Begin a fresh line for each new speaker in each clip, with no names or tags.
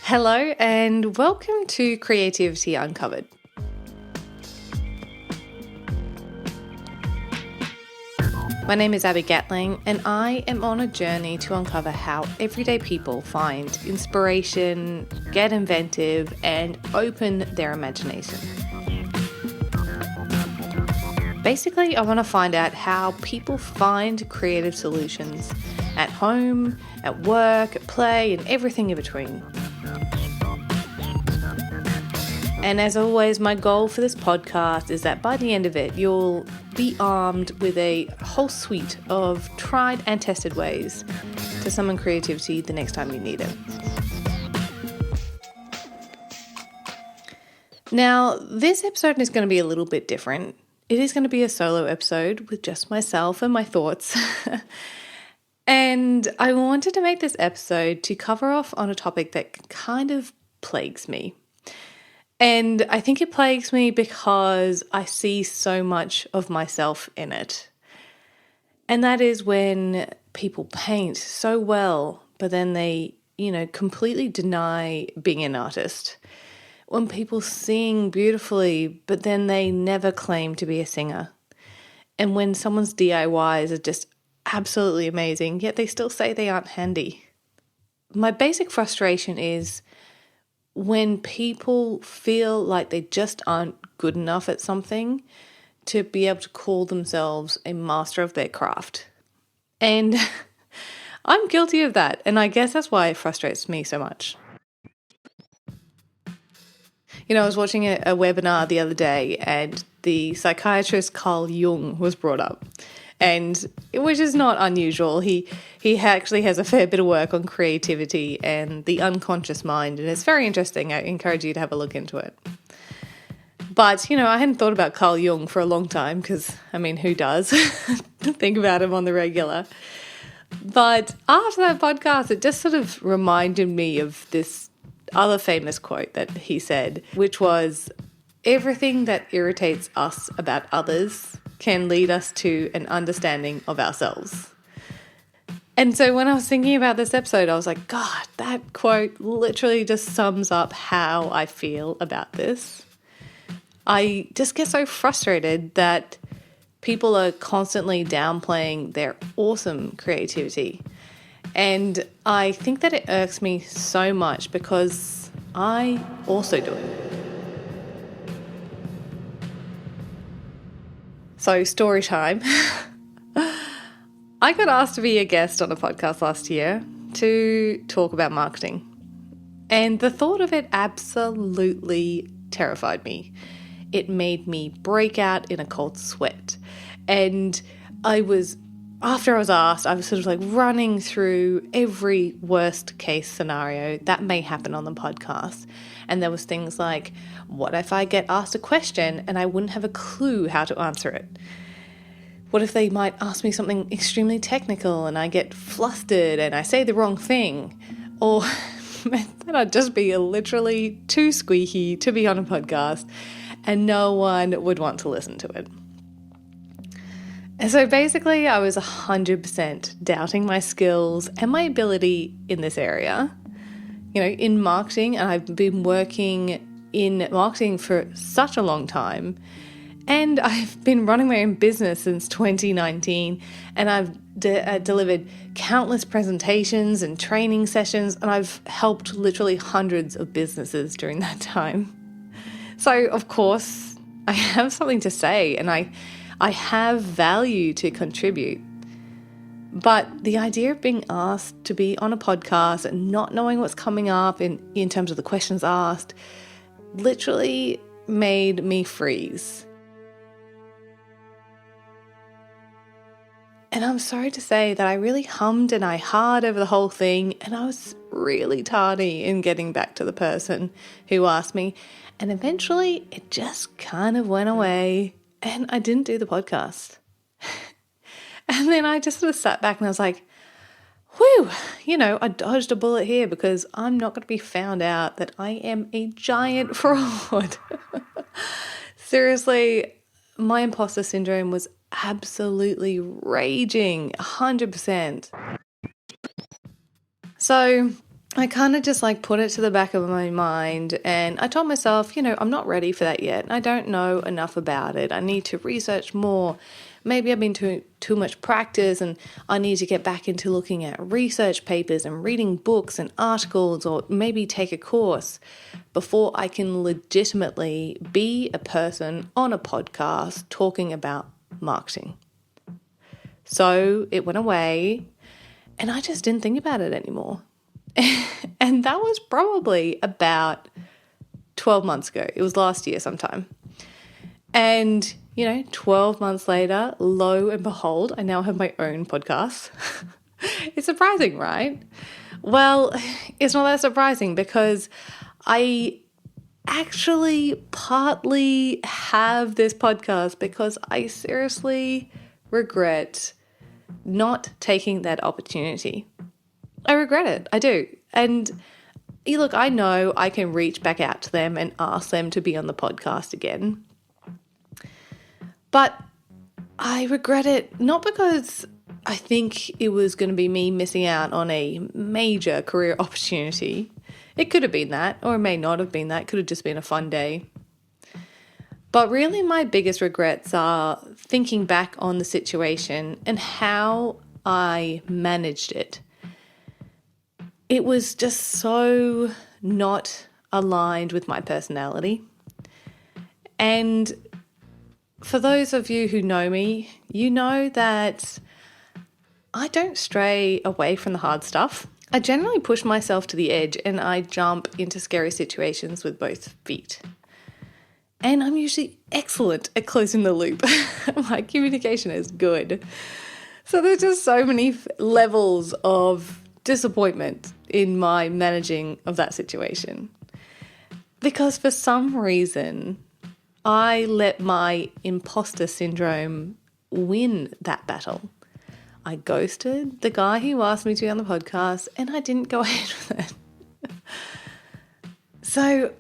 Hello and welcome to Creativity Uncovered. My name is Abby Gatling and I am on a journey to uncover how everyday people find inspiration, get inventive and open their imagination. Basically, I want to find out how people find creative solutions at home, at work, at play and everything in between. And as always, my goal for this podcast is that by the end of it, you'll be armed with a whole suite of tried and tested ways to summon creativity the next time you need it. Now, this episode is going to be a little bit different. It is going to be a solo episode with just myself and my thoughts. And I wanted to make this episode to cover off on a topic that kind of plagues me. And I think it plagues me because I see so much of myself in it. And that is when people paint so well, but then they, completely deny being an artist. When people sing beautifully, but then they never claim to be a singer. And when someone's DIYs are just absolutely amazing, yet they still say they aren't handy. My basic frustration is when people feel like they just aren't good enough at something to be able to call themselves a master of their craft. And I'm guilty of that. And I guess that's why it frustrates me so much. I was watching a webinar the other day and the psychiatrist Carl Jung was brought up. And which is not unusual. He actually has a fair bit of work on creativity and the unconscious mind, and it's very interesting. I encourage you to have a look into it. But, I hadn't thought about Carl Jung for a long time because, who does think about him on the regular? But after that podcast, it just sort of reminded me of this other famous quote that he said, which was, "Everything that irritates us about others can lead us to an understanding of ourselves." And so when I was thinking about this episode, I was like, God, that quote literally just sums up how I feel about this. I just get so frustrated that people are constantly downplaying their awesome creativity. And I think that it irks me so much because I also do it. So, story time. I got asked to be a guest on a podcast last year to talk about marketing. And the thought of it absolutely terrified me. It made me break out in a cold sweat. And after I was asked, I was sort of like running through every worst case scenario that may happen on the podcast. And there was things like, what if I get asked a question and I wouldn't have a clue how to answer it? What if they might ask me something extremely technical and I get flustered and I say the wrong thing? Or then I'd just be literally too squeaky to be on a podcast and no one would want to listen to it. And so basically I was 100% doubting my skills and my ability in this area, in marketing. And I've been working in marketing for such a long time. And I've been running my own business since 2019. And I've delivered countless presentations and training sessions. And I've helped literally hundreds of businesses during that time. So, of course, I have something to say and I have value to contribute. But the idea of being asked to be on a podcast and not knowing what's coming up in terms of the questions asked literally made me freeze. And I'm sorry to say that I really hummed and I ha'd over the whole thing, and I was really tardy in getting back to the person who asked me. And eventually it just kind of went away. And I didn't do the podcast. And then I just sort of sat back and I was like, whew, I dodged a bullet here because I'm not going to be found out that I am a giant fraud. Seriously, my imposter syndrome was absolutely raging, 100%. So I kind of just like put it to the back of my mind, and I told myself, I'm not ready for that yet. I don't know enough about it. I need to research more. Maybe I've been too much practice, and I need to get back into looking at research papers and reading books and articles, or maybe take a course before I can legitimately be a person on a podcast talking about marketing. So it went away, and I just didn't think about it anymore. And that was probably about 12 months ago. It was last year sometime. And, 12 months later, lo and behold, I now have my own podcast. It's surprising, right? Well, it's not that surprising because I actually partly have this podcast because I seriously regret not taking that opportunity. I regret it. I do. And look, I know I can reach back out to them and ask them to be on the podcast again. But I regret it not because I think it was going to be me missing out on a major career opportunity. It could have been that, or it may not have been that. It could have just been a fun day. But really my biggest regrets are thinking back on the situation and how I managed it. It was just so not aligned with my personality. And for those of you who know me, you know that I don't stray away from the hard stuff. I generally push myself to the edge and I jump into scary situations with both feet. And I'm usually excellent at closing the loop. My communication is good. So there's just so many levels of disappointment in my managing of that situation. Because for some reason, I let my imposter syndrome win that battle. I ghosted the guy who asked me to be on the podcast and I didn't go ahead with it. So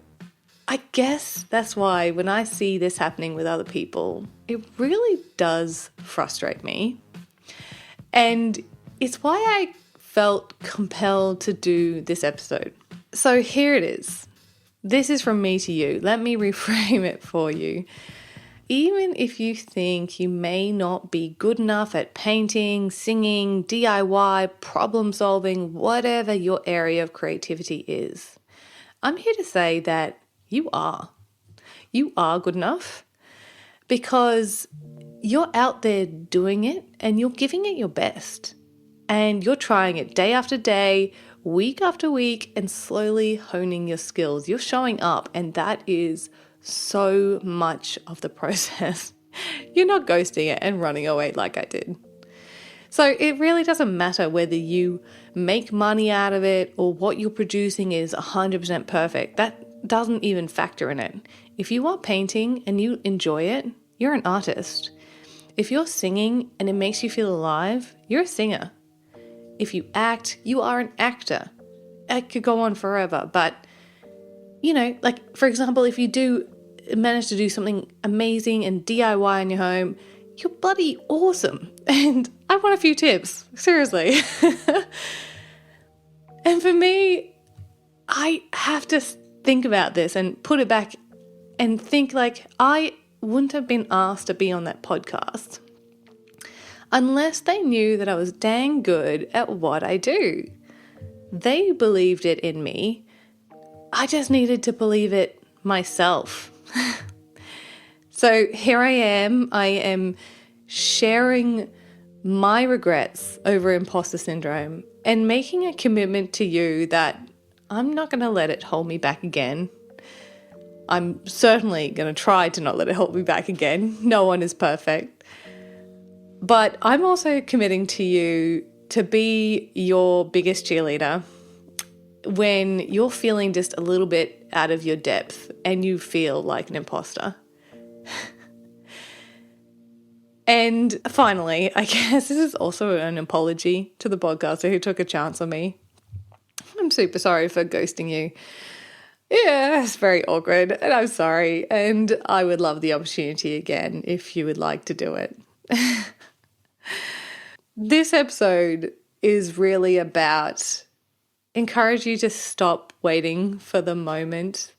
I guess that's why when I see this happening with other people, it really does frustrate me. And it's why I felt compelled to do this episode. So here it is. This is from me to you. Let me reframe it for you. Even if you think you may not be good enough at painting, singing, DIY, problem solving, whatever your area of creativity is, I'm here to say that you are. You are good enough because you're out there doing it and you're giving it your best. And you're trying it day after day, week after week, and slowly honing your skills. You're showing up, and that is so much of the process. You're not ghosting it and running away like I did. So it really doesn't matter whether you make money out of it or what you're producing is 100% perfect. That doesn't even factor in it. If you are painting and you enjoy it, you're an artist. If you're singing and it makes you feel alive, you're a singer. If you act, you are an actor. It could go on forever, but like for example, if you do manage to do something amazing and DIY in your home, you're bloody awesome. And I want a few tips, seriously. And for me, I have to think about this and put it back and think like I wouldn't have been asked to be on that podcast unless they knew that I was dang good at what I do. They believed it in me. I just needed to believe it myself. So here I am sharing my regrets over imposter syndrome and making a commitment to you that I'm not going to let it hold me back again. I'm certainly going to try to not let it hold me back again. No one is perfect. But I'm also committing to you to be your biggest cheerleader when you're feeling just a little bit out of your depth and you feel like an imposter. And finally, I guess this is also an apology to the podcaster who took a chance on me. I'm super sorry for ghosting you. Yeah, it's very awkward and I'm sorry. And I would love the opportunity again if you would like to do it. This episode is really about encourage you to stop waiting for the moment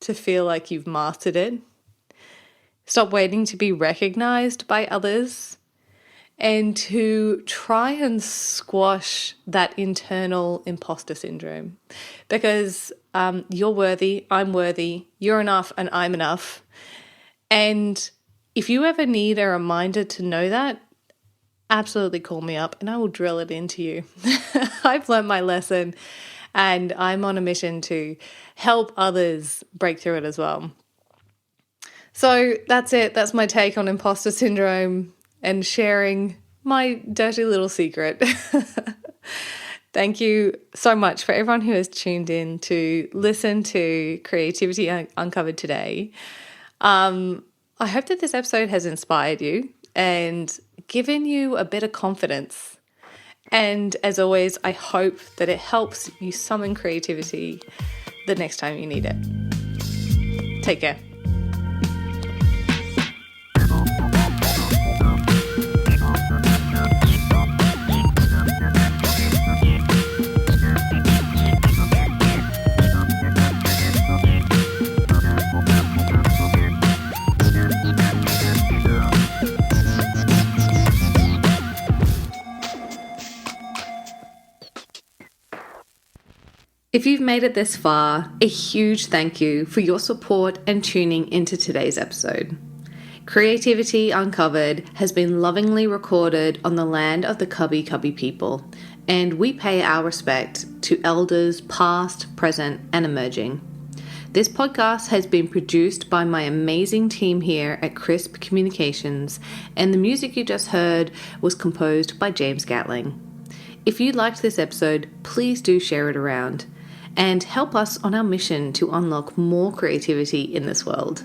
to feel like you've mastered it. Stop waiting to be recognized by others and to try and squash that internal imposter syndrome. Because you're worthy, I'm worthy, you're enough, and I'm enough. And if you ever need a reminder to know that, absolutely call me up and I will drill it into you. I've learned my lesson and I'm on a mission to help others break through it as well. So that's it. That's my take on imposter syndrome and sharing my dirty little secret. Thank you so much for everyone who has tuned in to listen to Creativity Uncovered today. I hope that this episode has inspired you and given you a bit of confidence. And as always, I hope that it helps you summon creativity the next time you need it. Take care. If you've made it this far, a huge thank you for your support and tuning into today's episode. Creativity Uncovered has been lovingly recorded on the land of the Cubby Cubby people, and we pay our respect to elders past, present, and emerging. This podcast has been produced by my amazing team here at Crisp Communications, and the music you just heard was composed by James Gatling. If you liked this episode, please do share it around and help us on our mission to unlock more creativity in this world.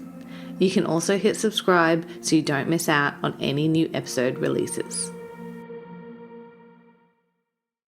You can also hit subscribe so you don't miss out on any new episode releases.